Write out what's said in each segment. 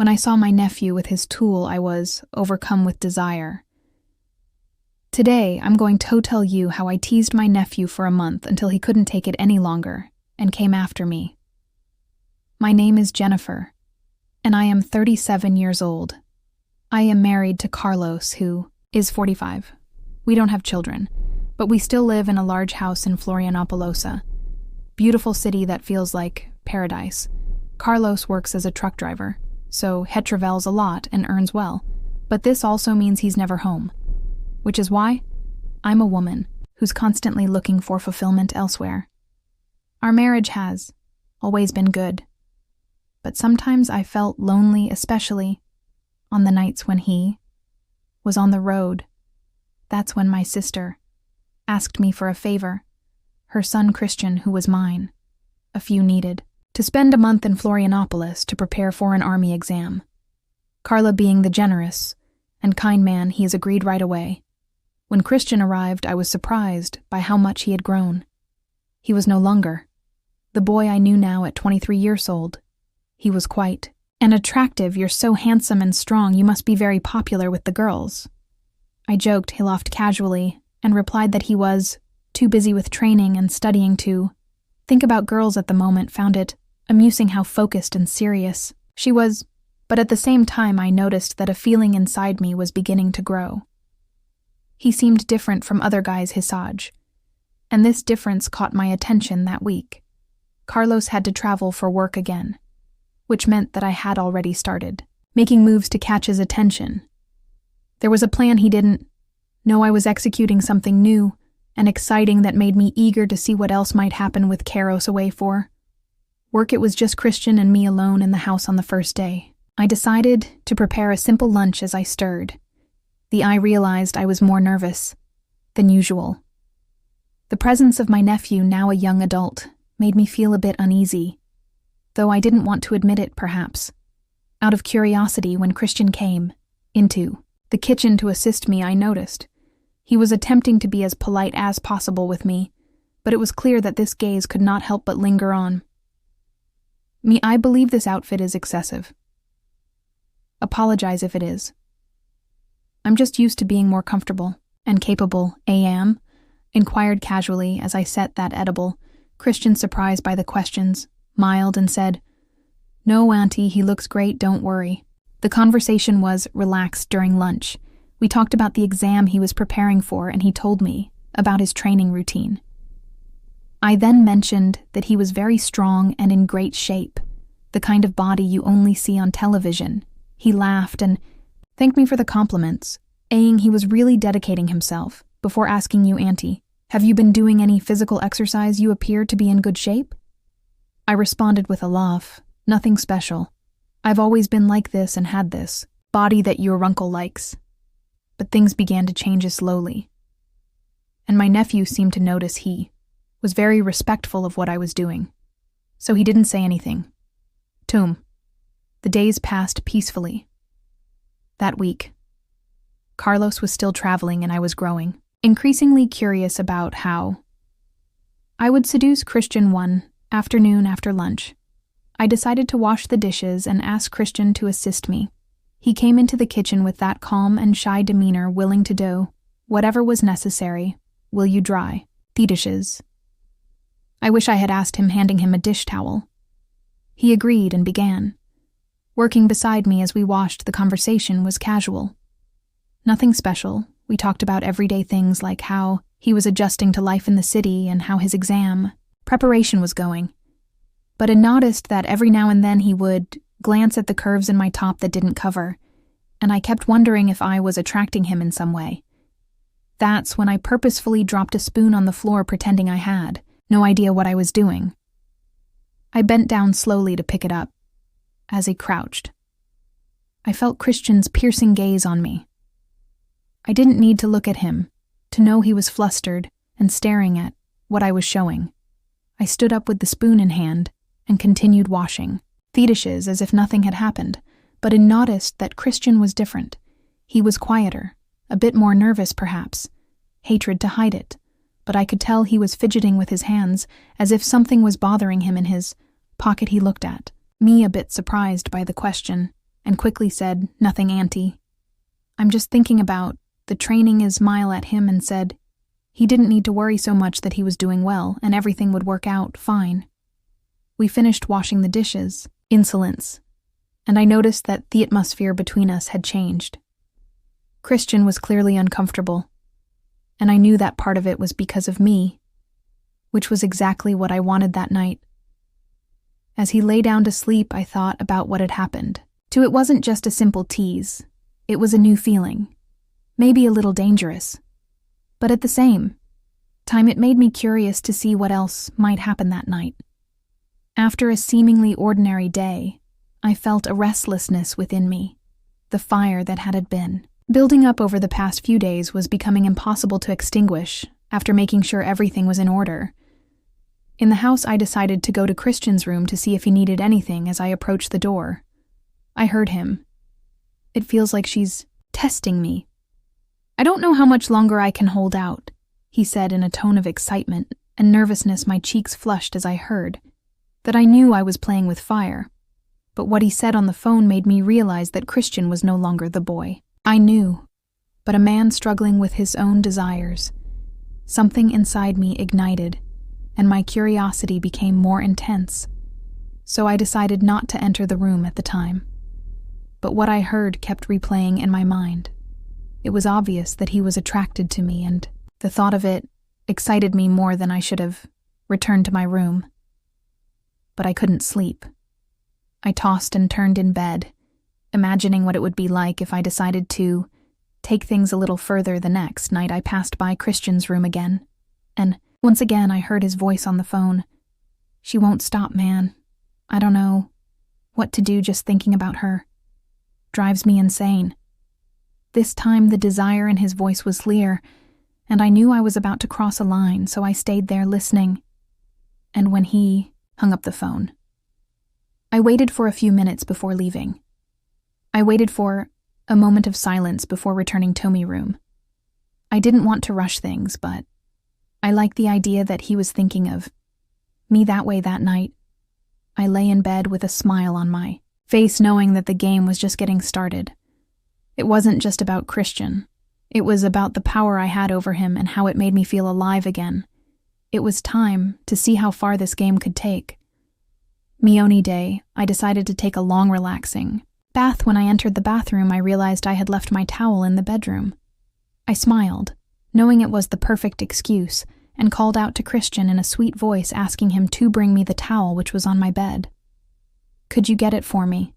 When I saw my nephew with his tool, I was overcome with desire. Today, I'm going to tell you how I teased my nephew for a month until he couldn't take it any longer and came after me. My name is Jennifer, and I am 37 years old. I am married to Carlos, who is 45. We don't have children, but we still live in a large house in Florianópolis, beautiful city that feels like paradise. Carlos works as a truck driver, so he travels a lot and earns well, but this also means he's never home, which is why I'm a woman who's constantly looking for fulfillment elsewhere. Our marriage has always been good, but sometimes I felt lonely, especially on the nights when he was on the road. That's when my sister asked me for a favor. Her son Christian, who was mine, a few needed, to spend a month in Florianópolis to prepare for an army exam. Carla, being the generous and kind man he is, agreed right away. When Christian arrived, I was surprised by how much he had grown. He was no longer the boy I knew now at 23 years old. He was quite an attractive. "You're so handsome and strong, you must be very popular with the girls." I joked. He laughed casually and replied that he was too busy with training and studying to think about girls at the moment. Found it amusing how focused and serious she was, but at the same time I noticed that a feeling inside me was beginning to grow. He seemed different from other guys his age, and this difference caught my attention that week. Carlos had to travel for work again, which meant that I had already started making moves to catch his attention. There was a plan he didn't know. I was executing something new and exciting that made me eager to see what else might happen with Carlos away for work. It was just Christian and me alone in the house on the first day. I decided to prepare a simple lunch. As I stirred, I realized I was more nervous than usual. The presence of my nephew, now a young adult, made me feel a bit uneasy, though I didn't want to admit it, perhaps out of curiosity. When Christian came into the kitchen to assist me, I noticed he was attempting to be as polite as possible with me, but it was clear that this gaze could not help but linger on me. "I believe this outfit is excessive. Apologize if it is. I'm just used to being more comfortable and capable." "Am?" inquired casually as I set that edible. Christian, surprised by the questions, smiled and said, "No, Auntie, he looks great, don't worry." The conversation was relaxed during lunch. We talked about the exam he was preparing for, and he told me about his training routine. I then mentioned that he was very strong and in great shape, the kind of body you only see on television. He laughed and thanked me for the compliments, saying he was really dedicating himself. "Before asking you, Auntie, have you been doing any physical exercise? You appear to be in good shape." I responded with a laugh. "Nothing special. I've always been like this and had this body that your uncle likes." But things began to change slowly, and my nephew seemed to notice. He was very respectful of what I was doing, so he didn't say anything. The days passed peacefully. That week, Carlos was still traveling, and I was growing increasingly curious about how I would seduce Christian. One afternoon after lunch, I decided to wash the dishes and ask Christian to assist me. He came into the kitchen with that calm and shy demeanor, willing to do whatever was necessary. "Will you dry the dishes?" I wish I had asked him, handing him a dish towel. He agreed and began working beside me as we washed. The conversation was casual. Nothing special. We talked about everyday things like how he was adjusting to life in the city and how his exam preparation was going. But I noticed that every now and then he would glance at the curves in my top that didn't cover, and I kept wondering if I was attracting him in some way. That's when I purposefully dropped a spoon on the floor, pretending I had no idea what I was doing. I bent down slowly to pick it up. As he crouched, I felt Christian's piercing gaze on me. I didn't need to look at him to know he was flustered and staring at what I was showing. I stood up with the spoon in hand and continued washing the dishes as if nothing had happened, but I noticed that Christian was different. He was quieter, a bit more nervous perhaps, hatred to hide it, but I could tell he was fidgeting with his hands as if something was bothering him in his pocket. He looked at me, a bit surprised by the question. and quickly said, "Nothing, Auntie. I'm just thinking about," the training his smile at him and said he didn't need to worry so much, that he was doing well and everything would work out fine. We finished washing the dishes. Insolence. And I noticed that the atmosphere between us had changed. Christian was clearly uncomfortable, and I knew that part of it was because of me, which was exactly what I wanted that night. As he lay down to sleep, I thought about what had happened. It wasn't just a simple tease. It was a new feeling, maybe a little dangerous. But at the same time, it made me curious to see what else might happen that night. After a seemingly ordinary day, I felt a restlessness within me. The fire that had been building up over the past few days was becoming impossible to extinguish after making sure everything was in order. In the house, I decided to go to Christian's room to see if he needed anything. As I approached the door, I heard him. "It feels like she's testing me. I don't know how much longer I can hold out," he said in a tone of excitement and nervousness. My cheeks flushed as I heard that I knew I was playing with fire. But what he said on the phone made me realize that Christian was no longer the boy I knew, but a man struggling with his own desires. Something inside me ignited, and my curiosity became more intense. So I decided not to enter the room at the time. But what I heard kept replaying in my mind. It was obvious that he was attracted to me, and the thought of it excited me more than I should have. Returned to my room. But I couldn't sleep. I tossed and turned in bed, imagining what it would be like if I decided to take things a little further. The next night I passed by Christian's room again, and once again I heard his voice on the phone. "She won't stop, man. I don't know what to do, just thinking about her drives me insane." This time the desire in his voice was clear, and I knew I was about to cross a line, so I stayed there listening. And when he hung up the phone, I waited for a few minutes before leaving. I waited for a moment of silence before returning to my room. I didn't want to rush things, but I liked the idea that he was thinking of me that way that night. I lay in bed with a smile on my face, knowing that the game was just getting started. It wasn't just about Christian. It was about the power I had over him and how it made me feel alive again. It was time to see how far this game could take. Mione Day, I decided to take a long, relaxing bath. When I entered the bathroom, I realized I had left my towel in the bedroom. I smiled, knowing it was the perfect excuse, and called out to Christian in a sweet voice, asking him to bring me the towel which was on my bed. "Could you get it for me?"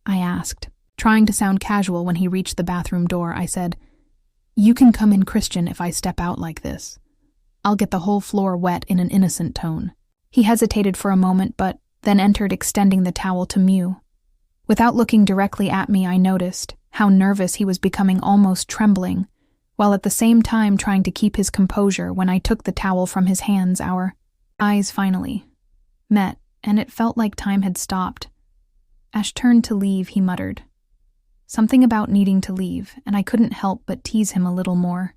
I asked, trying to sound casual. When he reached the bathroom door, I said, "You can come in, Christian, if I step out like this. I'll get the whole floor wet," in an innocent tone. He hesitated for a moment, but then entered, extending the towel to Mew. Without looking directly at me, I noticed how nervous he was becoming, almost trembling, while at the same time trying to keep his composure. When I took the towel from his hands, our eyes finally met, and it felt like time had stopped. Ash turned to leave, he muttered something about needing to leave, and I couldn't help but tease him a little more.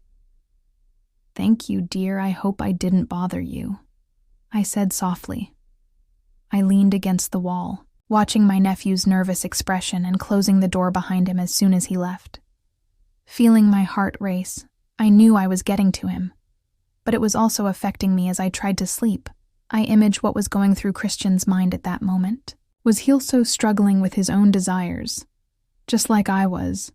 "Thank you, dear. I hope I didn't bother you," I said softly. I leaned against the wall, watching my nephew's nervous expression and closing the door behind him as soon as he left. Feeling my heart race, I knew I was getting to him, but it was also affecting me as I tried to sleep. I imaged what was going through Christian's mind at that moment. Was he also struggling with his own desires, just like I was?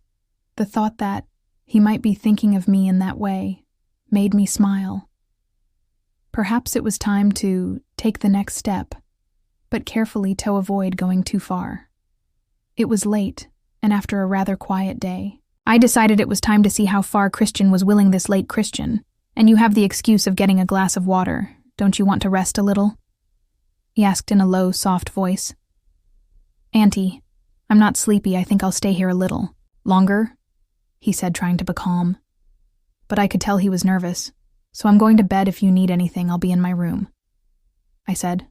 The thought that he might be thinking of me in that way made me smile. Perhaps it was time to take the next step, but carefully to avoid going too far. It was late, and after a rather quiet day, I decided it was time to see how far Christian was willing. "This late, Christian, and you have the excuse of getting a glass of water. Don't you want to rest a little?" he asked in a low, soft voice. "Auntie, I'm not sleepy. I think I'll stay here a little longer," he said, trying to be calm. But I could tell he was nervous. "So I'm going to bed. If you need anything, I'll be in my room," I said,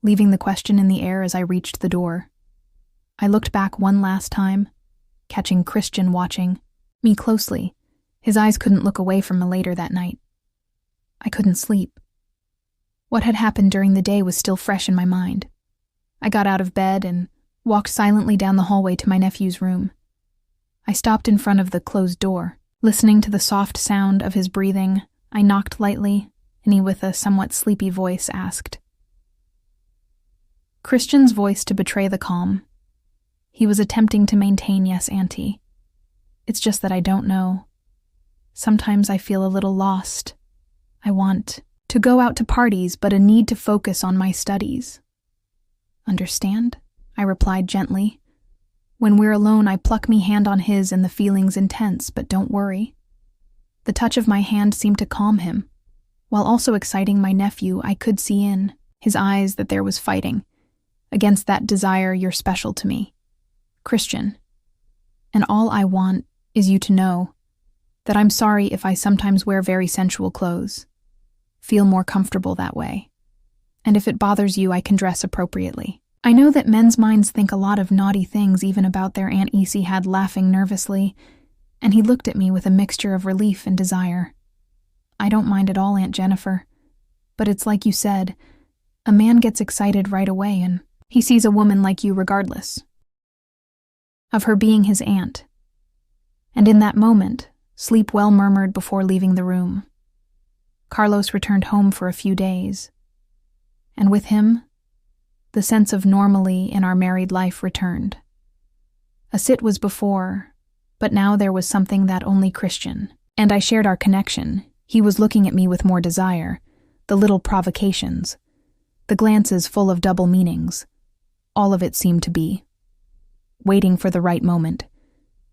leaving the question in the air as I reached the door. I looked back one last time, catching Christian watching me closely. His eyes couldn't look away from me. Later that night, I couldn't sleep. What had happened during the day was still fresh in my mind. I got out of bed and walked silently down the hallway to my nephew's room. I stopped in front of the closed door. Listening to the soft sound of his breathing, I knocked lightly, and he, with a somewhat sleepy voice, asked. Christian's voice to betray the calm. He was attempting to maintain, "Yes, Auntie. It's just that I don't know. Sometimes I feel a little lost. I want to go out to parties, but a need to focus on my studies." "Understand?" I replied gently. "When we're alone, I pluck me hand on his and the feeling's intense, but don't worry." The touch of my hand seemed to calm him. While also exciting my nephew, I could see in his eyes that there was fighting against that desire, "You're special to me, Christian. And all I want is you to know that I'm sorry if I sometimes wear very sensual clothes. Feel more comfortable that way. And if it bothers you, I can dress appropriately. I know that men's minds think a lot of naughty things even about their Aunt Essie," had, laughing nervously, and he looked at me with a mixture of relief and desire. "I don't mind at all, Aunt Jennifer. But it's like you said, a man gets excited right away and he sees a woman like you regardless of her being his aunt." And in that moment, sleep well murmured before leaving the room. Carlos returned home for a few days, and with him, the sense of normalcy in our married life returned. A sit was before, but now there was something that only Christian and I shared our connection. He was looking at me with more desire, the little provocations, the glances full of double meanings. All of it seemed to be waiting for the right moment.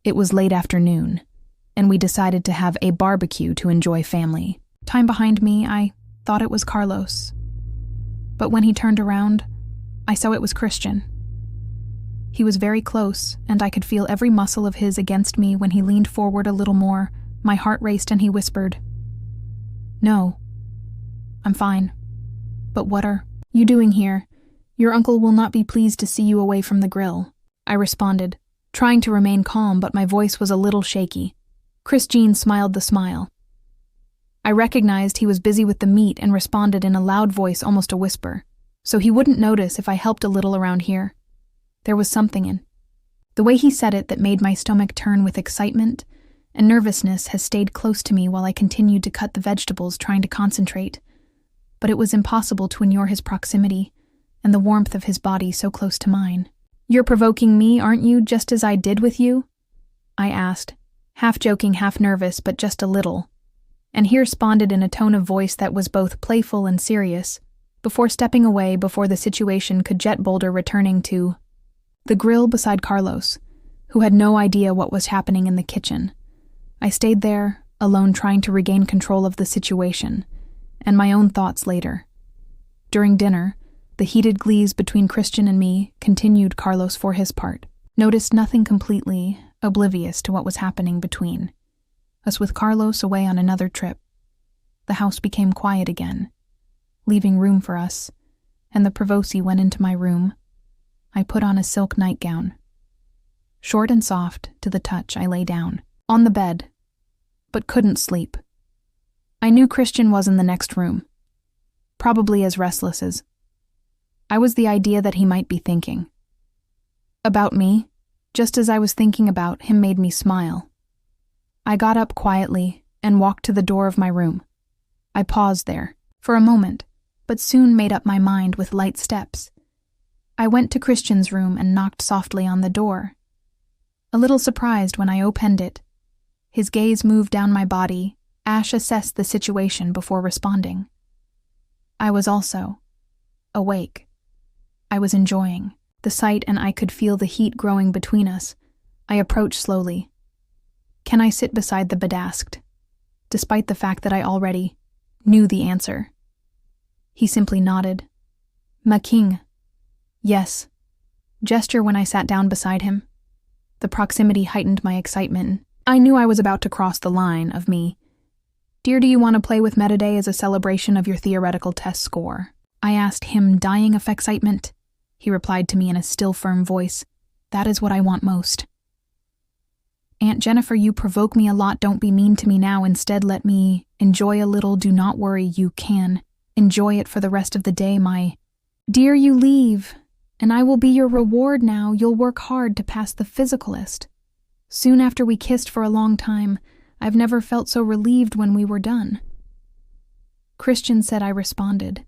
It was late afternoon, and we decided to have a barbecue to enjoy family time. Behind me, I thought it was Carlos. But when he turned around, I saw it was Christian. He was very close, and I could feel every muscle of his against me. When he leaned forward a little more, my heart raced and he whispered, "No, I'm fine. But what are you doing here? Your uncle will not be pleased to see you away from the grill." I responded, trying to remain calm, but my voice was a little shaky. Christine smiled the smile. I recognized he was busy with the meat and responded in a loud voice, almost a whisper, so he wouldn't notice if I helped a little around here. There was something in the way he said it that made my stomach turn with excitement, and nervousness has stayed close to me while I continued to cut the vegetables, trying to concentrate. But it was impossible to ignore his proximity and the warmth of his body so close to mine. "You're provoking me, aren't you, just as I did with you?" I asked, half joking, half nervous, but just a little. And he responded in a tone of voice that was both playful and serious, before stepping away before the situation could jet bolder, returning to the grill beside Carlos, who had no idea what was happening in the kitchen. I stayed there, alone, trying to regain control of the situation, and my own thoughts later. During dinner, the heated glees between Christian and me continued. Carlos, for his part, noticed nothing, completely oblivious to what was happening between us. With Carlos away on another trip, the house became quiet again, leaving room for us, and the Prevost went into my room. I put on a silk nightgown. Short and soft to the touch, I lay down on the bed, but couldn't sleep. I knew Christian was in the next room, probably as restless as I was. The idea that he might be thinking about me, just as I was thinking about him, made me smile. I got up quietly and walked to the door of my room. I paused there for a moment, but soon made up my mind with light steps. I went to Christian's room and knocked softly on the door. A little surprised when I opened it, his gaze moved down my body. Ash assessed the situation before responding. I was also awake. I was enjoying the sight, and I could feel the heat growing between us. I approached slowly. "Can I sit beside the bed?" asked, despite the fact that I already knew the answer. He simply nodded. "Ma king." "Yes." Gesture when I sat down beside him. The proximity heightened my excitement. I knew I was about to cross the line of me. "Dear, do you want to play with me today as a celebration of your theoretical test score?" I asked him, dying of excitement. He replied to me in a still, firm voice, "That is what I want most." "Aunt Jennifer, you provoke me a lot. Don't be mean to me now. Instead, let me enjoy a little. Do not worry. You can enjoy it for the rest of the day, my dear." "You leave, And I will be your reward now. You'll work hard to pass the physicalist. Soon after we kissed for a long time, I've never felt so relieved when we were done. Christian said I responded,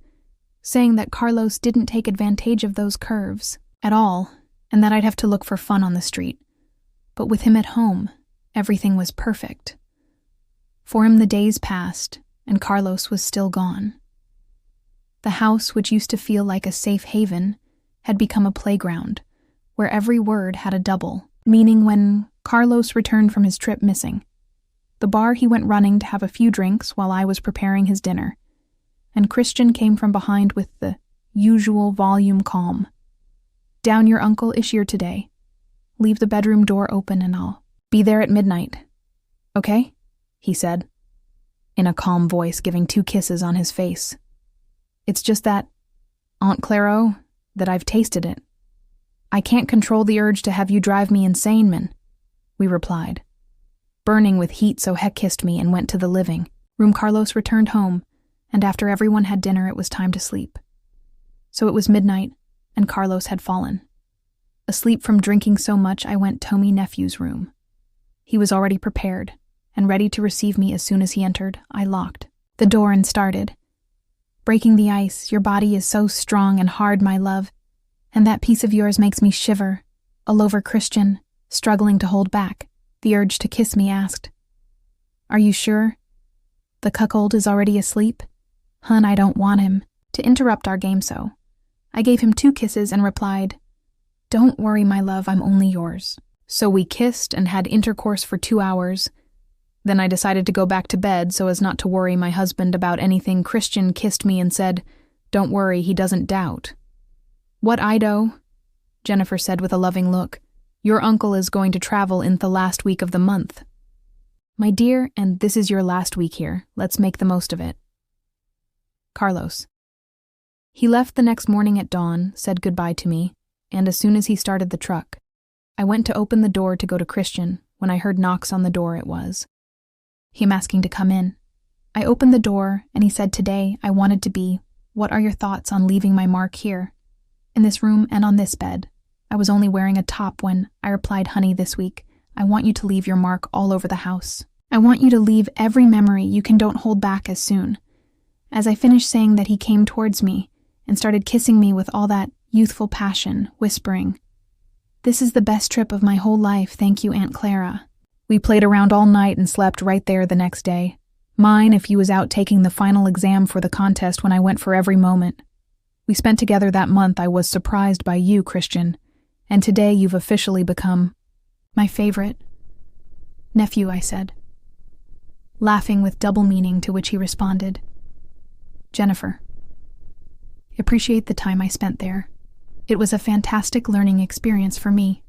saying that Carlos didn't take advantage of those curves at all, and that I'd have to look for fun on the street. But with him at home, everything was perfect. For him, the days passed, and Carlos was still gone. The house, which used to feel like a safe haven, had become a playground, where every word had a double, meaning when Carlos returned from his trip missing. The bar he went running to have a few drinks while I was preparing his dinner, and Christian came from behind with the usual volume calm. Down your uncle is here today. Leave the bedroom door open and I'll be there at midnight. Okay? He said, in a calm voice, giving 2 kisses on his face. It's just that, Aunt Claro, that I've tasted it. I can't control the urge to have you drive me insane, man, we replied, burning with heat, so Heck kissed me and went to the living room. Carlos returned home, and after everyone had dinner, it was time to sleep. So it was midnight, and Carlos had fallen. Asleep from drinking so much, I went to me nephew's room. He was already prepared, and ready to receive me as soon as he entered. I locked the door and started. Breaking the ice, your body is so strong and hard, my love, and that piece of yours makes me shiver. All over. Christian, struggling to hold back the urge to kiss me, asked, Are you sure? The cuckold is already asleep? Hun, I don't want him to interrupt our game, so I gave him 2 kisses and replied, Don't worry, my love, I'm only yours. So we kissed and had intercourse for 2 hours. Then I decided to go back to bed so as not to worry my husband about anything. Christian kissed me and said, Don't worry, he doesn't doubt. What, Ido? Jennifer said with a loving look. Your uncle is going to travel in the last week of the month. My dear, and this is your last week here. Let's make the most of it. Carlos. He left the next morning at dawn, said goodbye to me, and as soon as he started the truck, I went to open the door to go to Christian when I heard knocks on the door. It was him asking to come in. I opened the door, and he said today I wanted to be, What are your thoughts on leaving my mark here, in this room and on this bed? I was only wearing a top when I replied, Honey, this week, I want you to leave your mark all over the house. I want you to leave every memory you can. Don't hold back as soon. As I finished saying that, he came towards me and started kissing me with all that youthful passion, whispering, This is the best trip of my whole life, thank you, Aunt Clara. We played around all night and slept right there the next day. Mine, if he was out taking the final exam for the contest when I went for every moment. We spent together that month. I was surprised by you, Christian, and today you've officially become my favorite nephew, I said, laughing with double meaning, to which he responded, Jennifer, appreciate the time I spent there. It was a fantastic learning experience for me.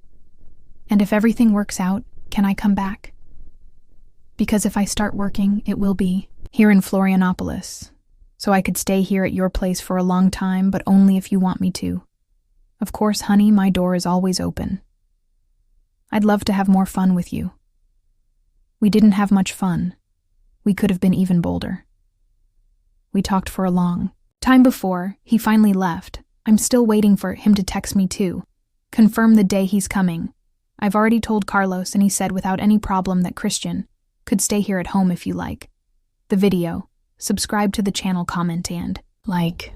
And if everything works out, can I come back? Because if I start working, it will be here in Florianopolis, so I could stay here at your place for a long time, but only if you want me to. Of course, honey, my door is always open. I'd love to have more fun with you. We didn't have much fun. We could have been even bolder. We talked for a long time before he finally left. I'm still waiting for him to text me too, confirm the day he's coming. I've already told Carlos, and he said without any problem that Christian could stay here at home if you like the video. Subscribe to the channel, comment, and like.